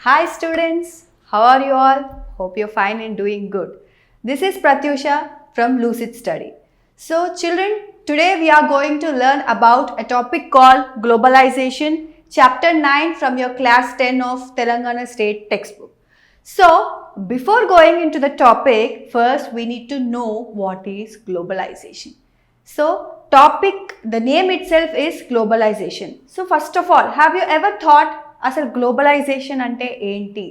Hi students, how are you all? Hope you're fine and doing good. This is Pratyusha from Lucid Study. So children, today we are going to learn about a topic called Globalization, chapter 9 from your class 10 of Telangana state textbook. So before going into the topic, first we need to know what is globalization. So the name itself is globalization. So first of all, have you ever thought అసలు globalisation అంటే ఏంటి,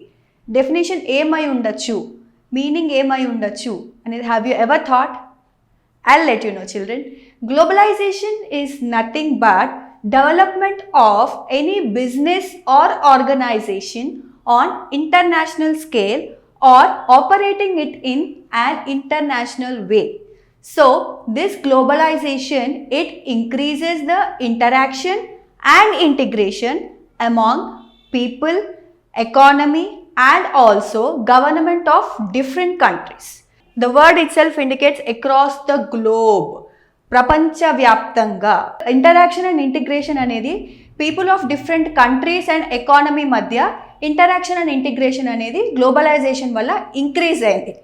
definition ఏమై ఉండొచ్చు, meaning ఏమై ఉండొచ్చు అనేది have you ever thought? I'll let you know children. Globalization is nothing but development of any business or organization on international scale or operating it in an international way. So this globalization, it increases the interaction and integration among people, economy and also government of different countries. The word itself indicates across the globe. Prapancha vyaptanga. Interaction and integration anedi people of different countries and economy madhya interaction and integration anedi globalization valla increase ayindi.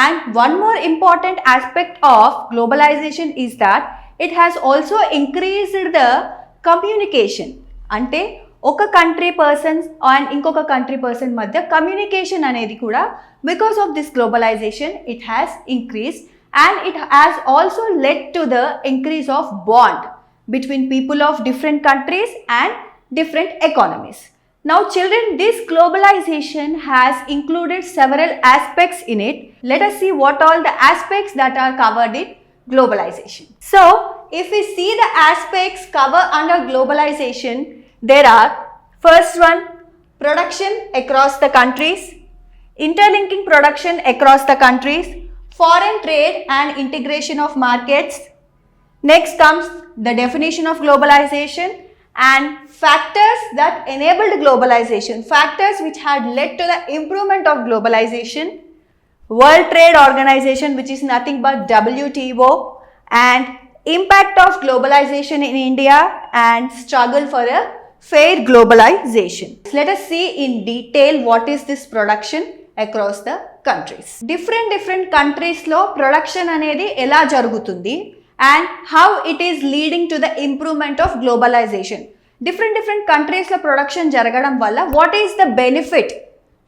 And one more important aspect of globalization is that it has also increased the communication. Ante ఒక country persons and ఇంకొక country person మధ్య communication అనేది కూడా because of this globalization it has increased and it has also led to the increase of bond between people of different countries and different economies. Now children, this globalization has included several aspects in it. Let us see what all the aspects that are covered in globalization. So if we see the aspects covered under globalization, there are first one, production across the countries, interlinking production across the countries, foreign trade and integration of markets. Next comes the definition of globalization and factors that enabled globalization, factors which had led to the improvement of globalization, World Trade Organization which is nothing but WTO, and impact of globalization in India and struggle for a fair globalization. Let us see in detail what is this production across the countries. Different countries lo production anedi ela jarugutundi and how it is leading to the improvement of globalization. Different countries lo production jaragadam valla what is the benefit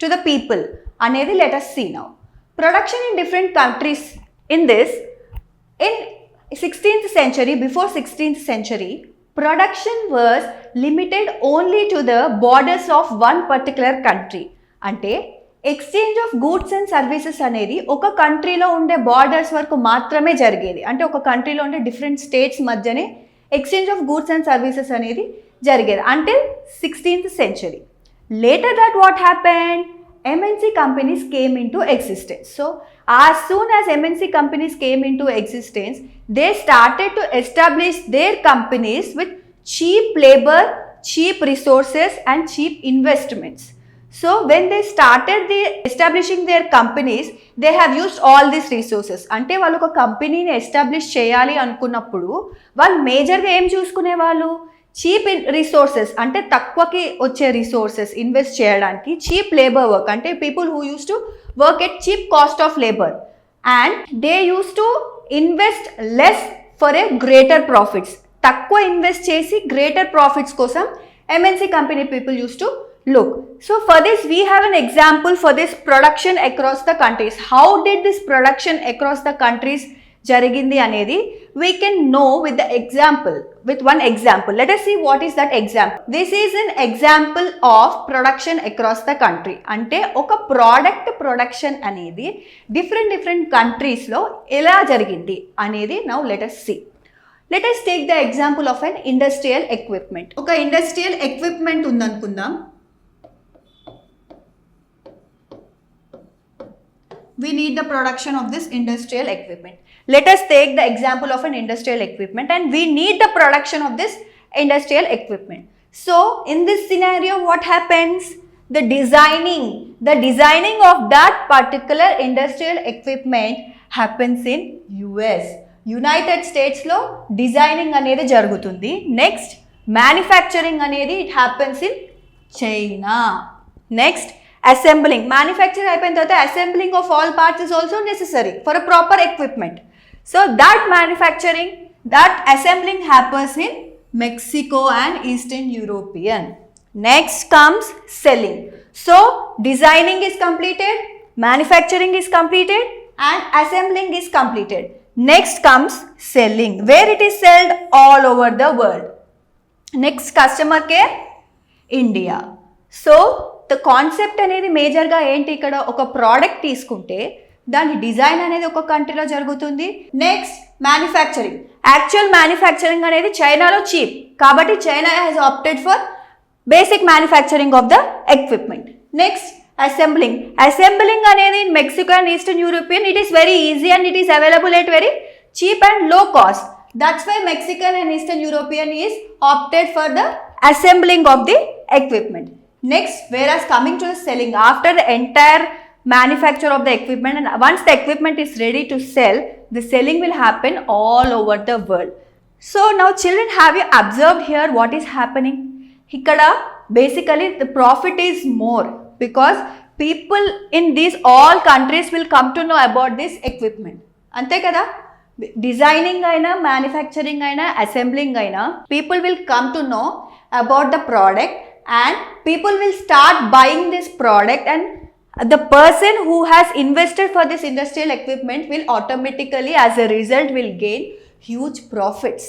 to the people anedi let us see now. Production in different countries in 16th century, before 16th century, production was limited only to the borders of one particular country. అంటే exchange of goods and services అనేది ఒక కంట్రీలో ఉండే borders వరకు మాత్రమే జరిగేది. అంటే ఒక కంట్రీలో ఉండే డిఫరెంట్ స్టేట్స్ మధ్యనే exchange of goods and services అనేది జరిగేది until 16th century. Later that what happened? MNC companies came into existence. So as soon as MNC companies came into existence, they started to establish their companies with cheap labor, cheap resources and cheap investments. So when they started establishing their companies, they have used all these resources. అంటే వాళ్ళు ఒక కంపెనీని establish చేయాలి అనుకున్నప్పుడు వాళ్ళు మేజర్గా ఏం చూసుకునేవాళ్ళు? చీప్ రిసోర్సెస్ అంటే తక్కువకి వచ్చే రిసోర్సెస్ ఇన్వెస్ట్ చేయడానికి, చీప్ లేబర్ వర్క్ అంటే people who use to work at cheap cost of labour and they use to invest less for a greater profits. తక్కువ ఇన్వెస్ట్ చేసి గ్రేటర్ ప్రాఫిట్స్ కోసం MNC company people use to look. So for this we have an example for this production across the countries. How did this production across the countries jarigindi anedi we can know with the example, with one example. Let us see what is that example. This is an example of production across the country. Ante oka product production anedi different countries lo ela jarigindi anedi now let us see. Let us take the example of an industrial equipment. Oka industrial equipment undandukundam. We need the production of this industrial equipment. Let us take the example of an industrial equipment and we need the production of this industrial equipment. So in this scenario what happens? The designing of that particular industrial equipment happens in US. United States lo designing anedi jarugutundi. Next, manufacturing anedi it happens in China. Next, assembling. Manufacturing అయిపోయిన తర్వాత assembling of all parts is also necessary for a proper equipment. So that manufacturing, that assembling happens in Mexico and Eastern European. Next comes selling. So designing is completed, manufacturing is completed and assembling is completed. Next comes selling, where it is sold all over the world. Next, customer care, India. So the concept అనేది మేజర్గా ఏంటి, ఇక్కడ ఒక product తీసుకుంటే దాని design అనేది ఒక కంట్రీలో జరుగుతుంది. Next manufacturing. యాక్చువల్ మ్యానుఫ్యాక్చరింగ్ అనేది చైనాలో చీప్, కాబట్టి China has opted for basic manufacturing of the equipment. Next assembling. Assembling అనేది in Mexico and Eastern European, it is very easy and it is available at very cheap and low cost. That's why Mexican and Eastern European is opted for the assembling of the equipment. Next, whereas coming to the selling, after the entire manufacture of the equipment and once the equipment is ready to sell, the selling will happen all over the world. So now children, have you observed here what is happening? Ikkada basically the profit is more, because people in these all countries will come to know about this equipment. Ante kada, designing aina, manufacturing aina, assembling aina, people will come to know about the product and people will start buying this product, and the person who has invested for this industrial equipment will automatically, as a result, will gain huge profits.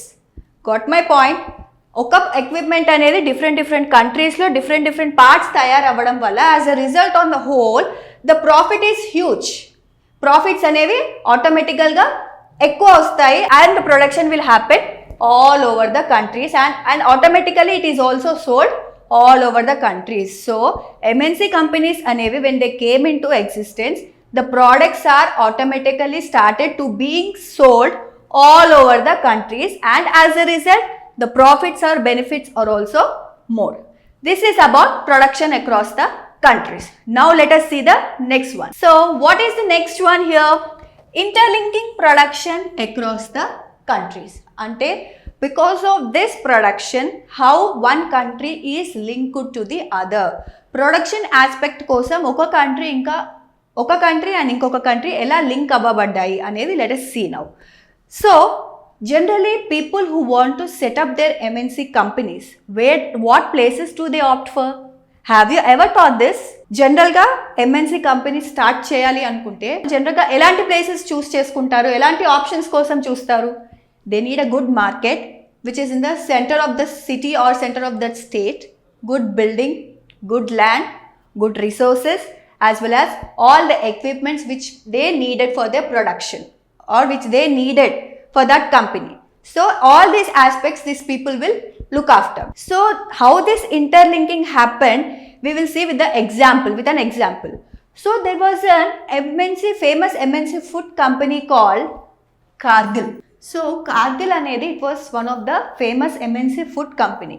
Got my point? ఒక equipment అనేది different కంట్రీస్లో different parts తయారవ్వడం వల్ల as a result on the whole the profit is huge. Profits అనేవి ఆటోమేటికల్గా ఎక్కువ వస్తాయి and production will happen all over the countries and automatically it is also sold all over the countries. So MNC companies anevi, when they came into existence, the products are automatically started to being sold all over the countries, and as a result the profits or benefits are also more. This is about production across the countries. Now let us see the next one. So what is the next one here? Interlinking production across the countries. Ante because of this production, how one country is linked to the other. Production aspect kosam oka country and inkoka country ela link avvabaddayi anedi let us see now. So generally people who want to set up their MNC companies, what places do they opt for? Have you ever thought this? General ga MNC companies start cheyali anukunte general ga elanti places choose cheskuntaru, elanti options kosam chustaru? They need a good market which is in the center of the city or center of that state, good building, good land, good resources, as well as all the equipments which they needed for their production or which they needed for that company. So all these aspects these people will look after. So how this interlinking happened, we will see with an example. So there was an famous MNC food company called Cargill. So Cargill anedi, it was one of the famous MNC food company.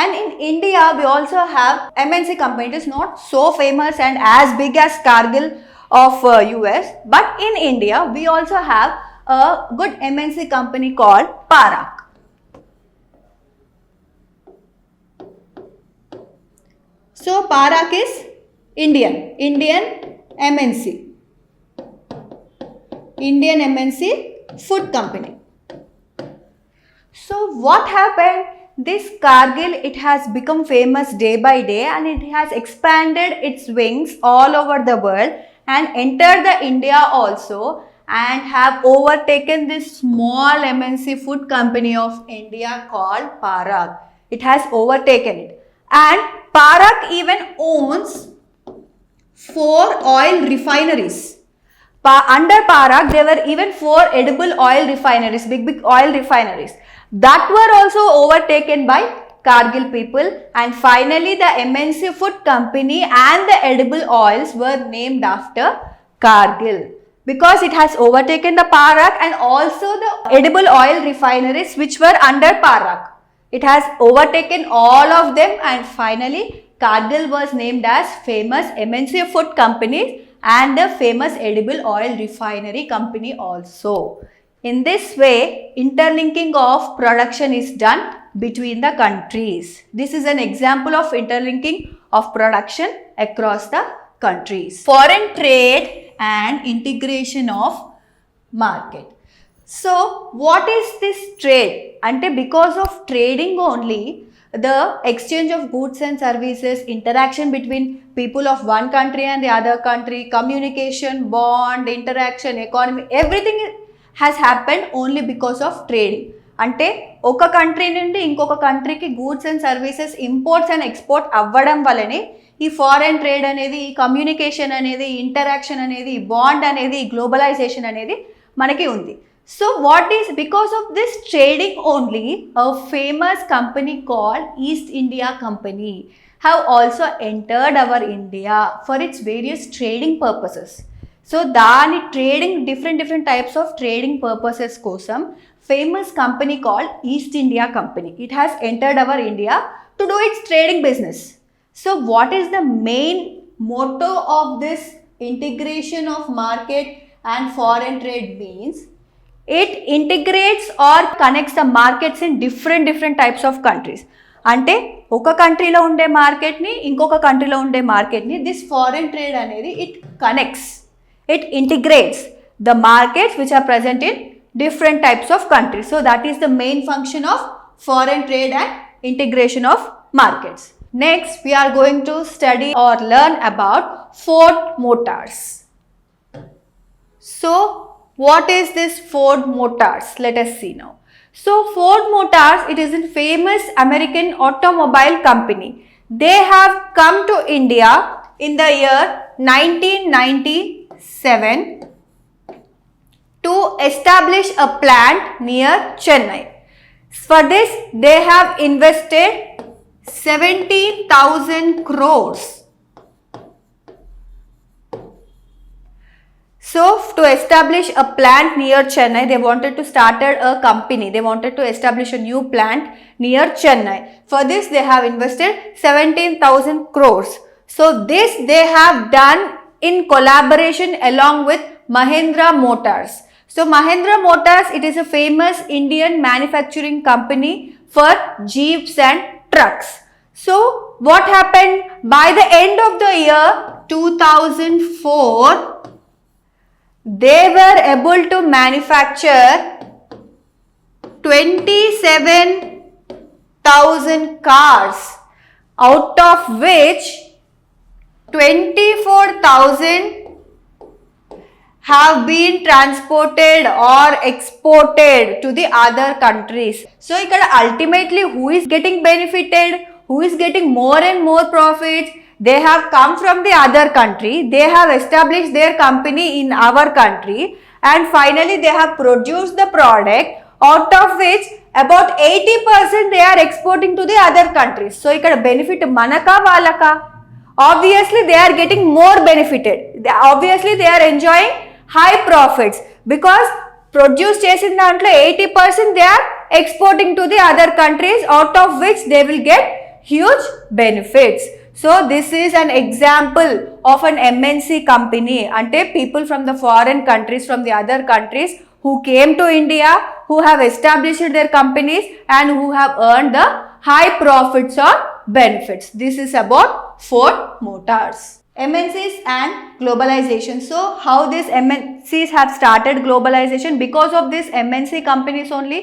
And in India we also have MNC company. It is not so famous and as big as Cargill of US, but in India we also have a good MNC company called Parak. So Parak is Indian MNC, Indian MNC food company. So what happened? This Cargill, it has become famous day by day and it has expanded its wings all over the world and entered the India also, and have overtaken this small MNC food company of India called Parak. It has overtaken it, and Parak even owns 4 oil refineries. Under Parak there were even 4 edible oil refineries, big oil refineries that were also overtaken by Cargill people, and finally the MNC food company and the edible oils were named after Cargill, because it has overtaken the Parak and also the edible oil refineries which were under Parak. It has overtaken all of them, and finally Cargill was named as famous MNC food company and the famous edible oil refinery company also. In this way, interlinking of production is done between the countries. This is an example of interlinking of production across the countries. Foreign trade and integration of market. So what is this trade? Ante because of trading only, the exchange of goods and services, interaction between people of one country and the other country, communication, bond, interaction, economy, everything has happened only because of trading. అంటే ఒక country నుండి ఇంకొక కంట్రీకి goods and services imports and export అవ్వడం వల్లనే ఈ foreign trade అనేది, ఈ కమ్యూనికేషన్ అనేది, ఇంటరాక్షన్ అనేది, బాండ్ అనేది, గ్లోబలైజేషన్ అనేది మనకి ఉంది. So what is, because of this trading only, a famous company called East India Company have also entered our India for its various trading purposes. So దాని trading different types of trading purposes కోసం famous company called East India Company, it has entered our India to do its trading business. So what is the main motto of this integration of market and foreign trade means? It integrates or connects the markets in different types of countries. అంటే ఒక కంట్రీలో ఉండే మార్కెట్ని ఇంకొక కంట్రీలో ఉండే మార్కెట్ని this foreign trade అనేది it connects, it integrates the markets which are present in different types of countries. So that is the main function of foreign trade and integration of markets. Next we are going to study or learn about Ford Motors. So what is this Ford Motors? Let us see now. So Ford Motors, it is a famous American automobile company. They have come to India in the year 1997 to establish a plant near Chennai. For this they have invested 17,000 crores. So to establish a plant near Chennai, they wanted to start a company. They wanted to establish a new plant near Chennai. For this they have invested 17,000 crores. So this they have done in collaboration along with Mahindra Motors. So Mahindra Motors, it is a famous Indian manufacturing company for jeeps and trucks. So what happened? By the end of the year 2004, they were able to manufacture 27,000 cars, out of which 24,000 have been transported or exported to the other countries. So ikkada ultimately who is getting benefited, who is getting more and more profits? They have come from the other country, they have established their company in our country, and finally they have produced the product, out of which about 80% they are exporting to the other countries. So ikkada benefit manaka valaka? Obviously they are getting more benefited. Obviously they are enjoying high profits because produce చేసిన దాంట్లో 80% they are exporting to the other countries, out of which they will get huge benefits. So this is an example of an MNC company, ante people from the foreign countries, from the other countries who came to India, who have established their companies and who have earned the high profits or benefits. This is about Ford Motors. MNCs and globalization. So how these MNCs have started globalization? Because of these MNC companies only,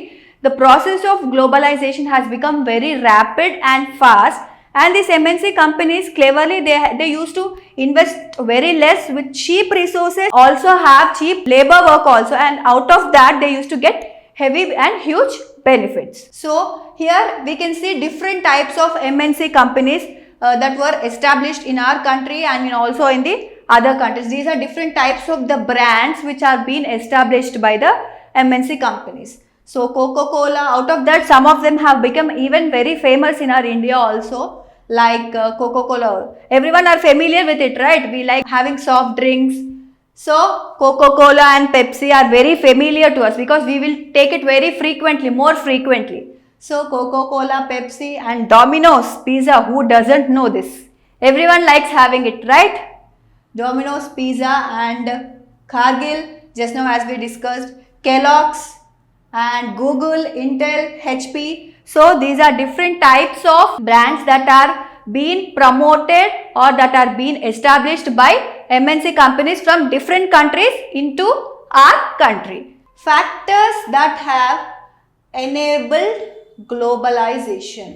the process of globalization has become very rapid and fast. And these MNC companies cleverly they used to invest very less with cheap resources, also have cheap labor work also, and out of that they used to get heavy and huge benefits. So here we can see different types of MNC companies that were established in our country and also in the other countries. These are different types of the brands which are being established by the MNC companies. So Coca-Cola, out of that some of them have become even very famous in our India also, like Coca-Cola. Everyone are familiar with it, right? We like having soft drinks. So Coca-Cola and Pepsi are very familiar to us because we will take it very frequently, more frequently. So Coca-Cola, Pepsi and Domino's Pizza, who doesn't know this? Everyone likes having it, right? Domino's Pizza and Cargill, just now as we discussed, Kellogg's and Google, Intel, HP. So these are different types of brands that are been promoted or that are being established by MNC companies from different countries into our country. Factors that have enabled globalization.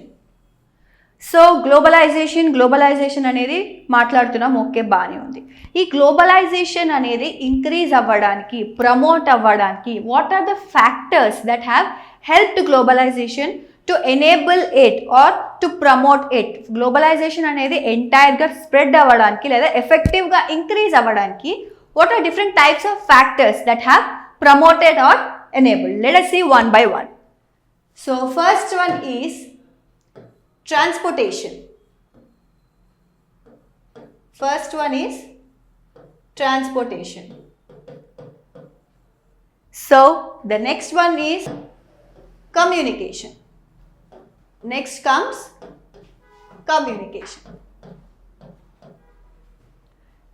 So globalization అనేది మాట్లాడుతున్నాం, okay, బాగానే ఉంది. ఈ globalisation అనేది increase అవ్వడానికి, promote అవ్వడానికి what are the factors that have helped globalization to enable it or to promote it? Globalization అనేది ఎంటైర్గా స్ప్రెడ్ అవ్వడానికి లేదా ఎఫెక్టివ్గా ఇంక్రీజ్ అవ్వడానికి what are different types of factors that have promoted or enabled? Let us see one by one. So first one is transportation. First one is transportation. So the next one is communication. Next comes communication.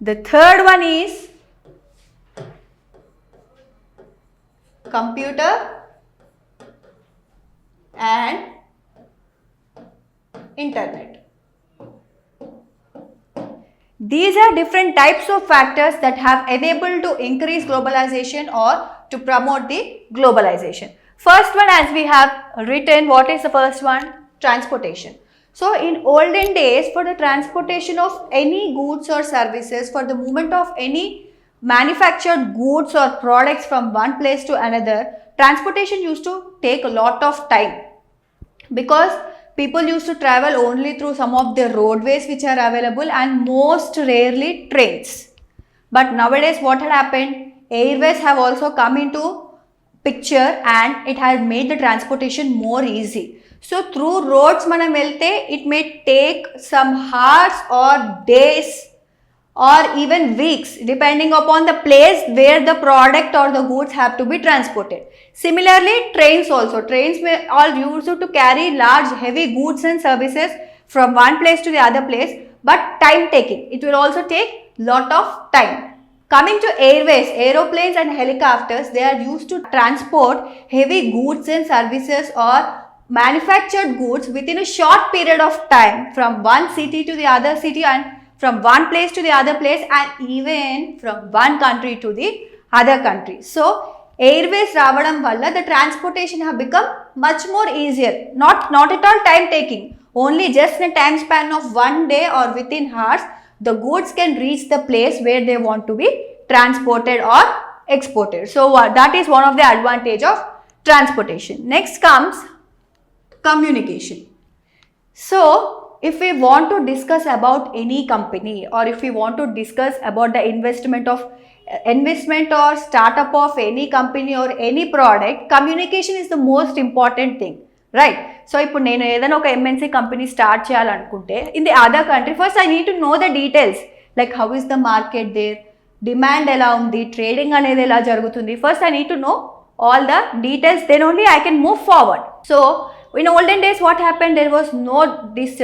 The third one is computer and internet. These are different types of factors that have enabled to increase globalization or to promote the globalization. First one, as we have written, what is the first one? Transportation. So in olden days, for the transportation of any goods or services, for the movement of any manufactured goods or products from one place to another, transportation used to take a lot of time because people used to travel only through some of the roadways which are available and most rarely trains. But nowadays what had happened? Airways have also come into picture and it has made the transportation more easy. So through roads manam velte, it may take some hours or days or even weeks depending upon the place where the product or the goods have to be transported. Similarly, trains also. Trains are used to carry large heavy goods and services from one place to the other place, but time taking. It will also take lot of time. Coming to airways, aeroplanes and helicopters, they are used to transport heavy goods and services or manufactured goods within a short period of time from one city to the other city and from one place to the other place and even from one country to the other country. So airways రావడం వల్ల the transportation have become much more easier, not at all time taking, only just in a time span of one day or within hours the goods can reach the place where they want to be transported or exported. So that is one of the advantage of transportation. Next comes communication. So if we want to discuss about any company or if we want to discuss about the investment or startup of any company or any product, communication is the most important thing, right? So ఇప్పుడు నేను ఏదైనా ఒక MNC company start చేయాలనుకుంటే in the other country, first I need to know the details like how is the market there, demand ఎలా ఉంది, trading అనేది ఎలా జరుగుతుంది. First I need to know all the details, then only I can move forward. So in olden days what happened, there was no this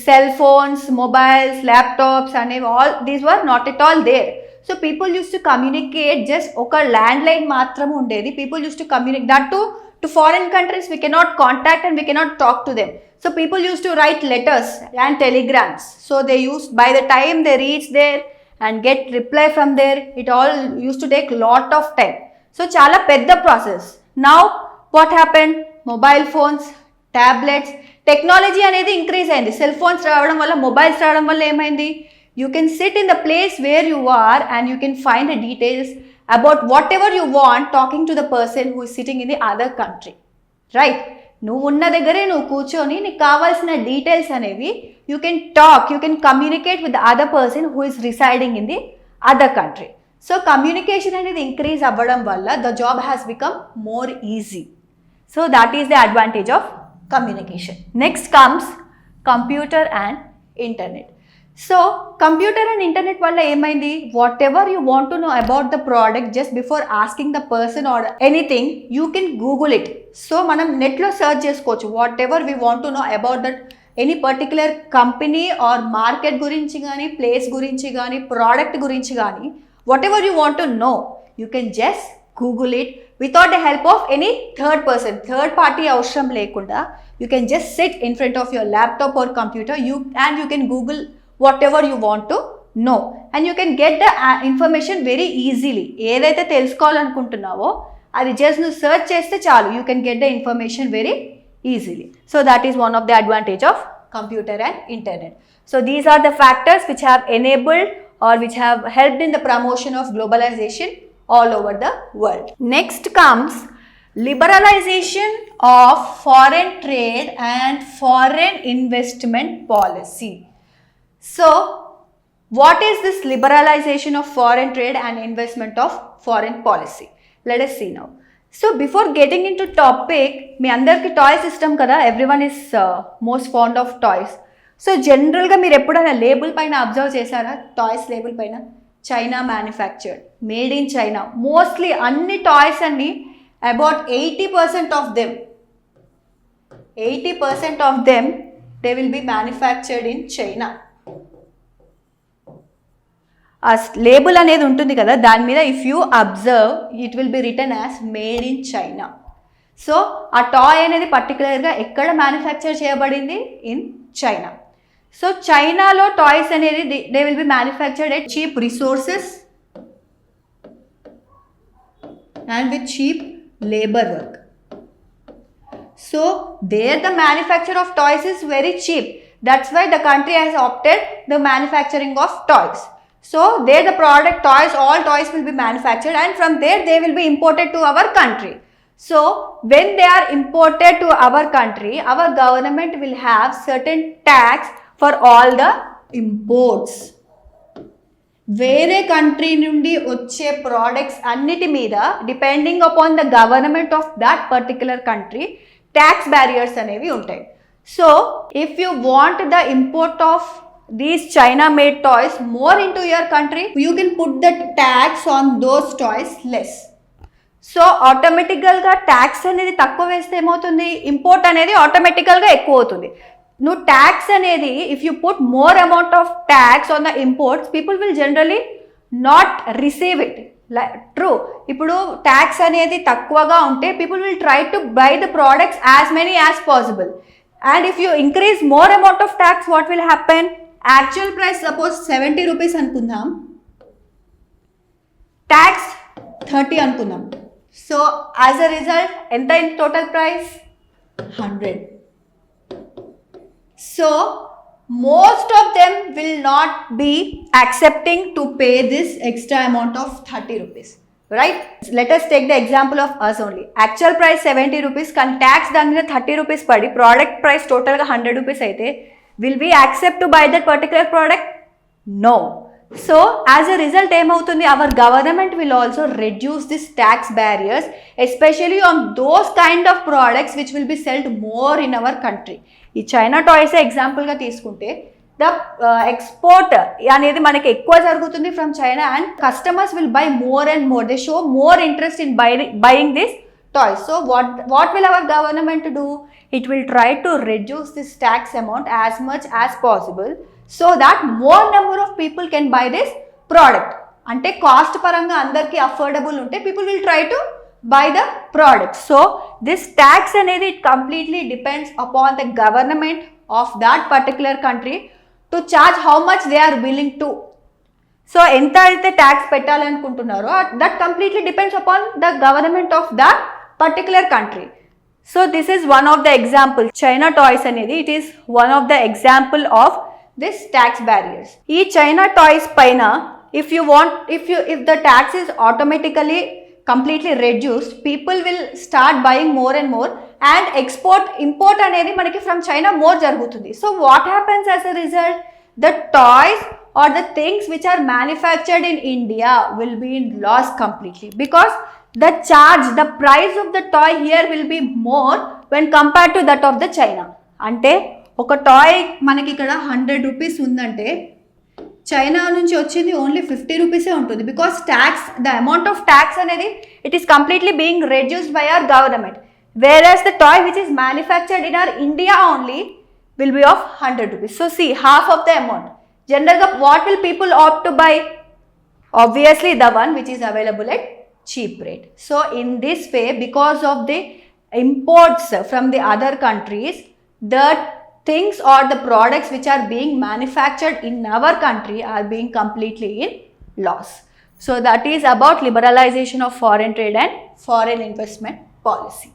cell phones, mobiles, laptops and all these were not at all there. So people used to communicate just oka landline matram undedi. People used to communicate that to foreign countries. We cannot contact and we cannot talk to them. So people used to write letters and telegrams. So they used, by the time they reach there and get reply from there, it all used to take lot of time. So chala pedda process. Now what happened? Mobile phones, tablets, technology అనేది increase అయింది. Cell phones రావడం వల్ల, mobiles రావడం వల్ల ఏమైంది, you can sit in the place where you are and you can find the details about whatever you want talking to the person who is sitting in the other country, right? నువ్వు ఉన్న దగ్గరే నువ్వు కూర్చొని నీకు కావాల్సిన details అనేవి you can talk, you can communicate with the other person who is residing in the other country. So communication అనేది increase అవ్వడం వల్ల the job has become more easy. So that is the advantage of communication. Next comes computer and internet. So computer and internet valla emaindi, whatever you want to know about the product, just before asking the person or anything, you can Google it. So manam net lo search chesukochu whatever we want to know about that any particular company or market gurinchi gaani, place gurinchi gaani, product gurinchi gaani, whatever you want to know, you can just Google it without the help of any third person, third party avasram lekunda. You can just sit in front of your laptop or computer you can Google whatever you want to know, and you can get the information very easily. ఏదైతే తెలుసుకోవాలనుకుంటున్నావో అది just నువ్వు search చేస్తే చాలు, you can get the information very easily. So that is one of the advantage of computer and internet. So these are the factors which have enabled or which have helped in the promotion of globalization all over the world. Next comes liberalization of foreign trade and foreign investment policy. So what is this liberalization of foreign trade and investment of foreign policy? Let us see now. So before getting into topic, మీ అందరికి toys ఇష్టం కదా, everyone is most fond of toys. So జనరల్గా మీరు ఎప్పుడైనా label పైన observe చేశారా? Toys label పైన China manufactured, made in China. Mostly అన్ని టాయ్స్ అన్ని about 80% of them they will be manufactured in China. ఆ లేబుల్ అనేది ఉంటుంది కదా, దాని మీద if you observe it will be written as made in China. So ఆ టాయ్ అనేది పర్టికులర్గా ఎక్కడ మ్యానుఫ్యాక్చర్ చేయబడింది? In China. సో చైనాలో టాయ్స్ అనేది they will be manufactured at cheap resources and with cheap labor work. So there the manufacture of toys is very cheap. That's why the country has opted the manufacturing of toys. So there the product toys, all toys will be manufactured, and from there they will be imported to our country. So when they are imported to our country, our government will have certain tax for all the imports. వేరే country నుండి వచ్చే products అన్నిటి మీద depending upon the government of that particular country tax barriers అనేవి ఉంటాయి. So if you want the import of these China made toys more into your country, you can put the tax on those toys less. So ఆటోమేటికల్గా tax అనేది తక్కువ వేస్తే ఏమవుతుంది? Import అనేది ఆటోమేటికల్గా ఎక్కువ అవుతుంది. నువ్వు ట్యాక్స్ అనేది if you put more amount of tax on the imports, people will generally not receive it. True, ఇప్పుడు ట్యాక్స్ అనేది తక్కువగా ఉంటే people will try to buy the products as many as possible. And if you increase more amount of tax, what will happen? Actual price suppose 70 rupees అనుకుందాం, tax 30 అనుకుందాం. So as a result ఎంత in total price? 100. So most of them will not be accepting to pay this extra amount of 30 rupees, right? Let us take the example of us only. Actual price 70 rupees, can tax dani మీద 30 rupees padi, product price total ga 100 rupees aithe, will we accept to buy that particular product? No. So as a result ఏమవుతుంది? our government will also reduce this tax barriers, especially on those kind of products which will be sold more in our country. ఈ China toys ఎగ్జాంపుల్గా తీసుకుంటే the export అనేది మనకి ఎక్కువ జరుగుతుంది from China, and customers will buy more and more. They show more interest in buying this toys. So what will our government do? It will try to reduce this tax amount as much as possible so that more number of people can buy this product. అంటే cost పరంగా అందరికీ affordable ఉంటే people will try to buy the product. So this tax అనేది it completely depends upon the government of that particular country to charge how much they are willing to. So ఎంత అయితే tax పెట్టాలనుకుంటున్నారో that completely depends upon the government of that particular country. So this is one of the example. China toys అనేది it is one of the example of this tax barriers. ఈ China toys పైన if the tax is automatically completely reduced, people will start buying more and more, and import అనేది మనకి from China more జరుగుతుంది. So what happens as a result? The toys or the things which are manufactured in India will be in loss completely, because the price of the toy here will be more when compared to that of the China. అంటే ఒక toy మనకి ఇక్కడ 100 rupees ఉందంటే China నుంచి వచ్చింది only 50 రూపీసే ఉంటుంది, because tax, the amount of tax అనేది it is completely being reduced by our government. Whereas the toy which is manufactured in our India only will be of 100 rupees. So see, half of the amount. Generally, what will people opt to buy? Obviously the one which is available at cheap rate. So in this way, because of the imports from the other countries, the things or the products which are being manufactured in our country are being completely in loss. So that is about liberalization of foreign trade and foreign investment policy.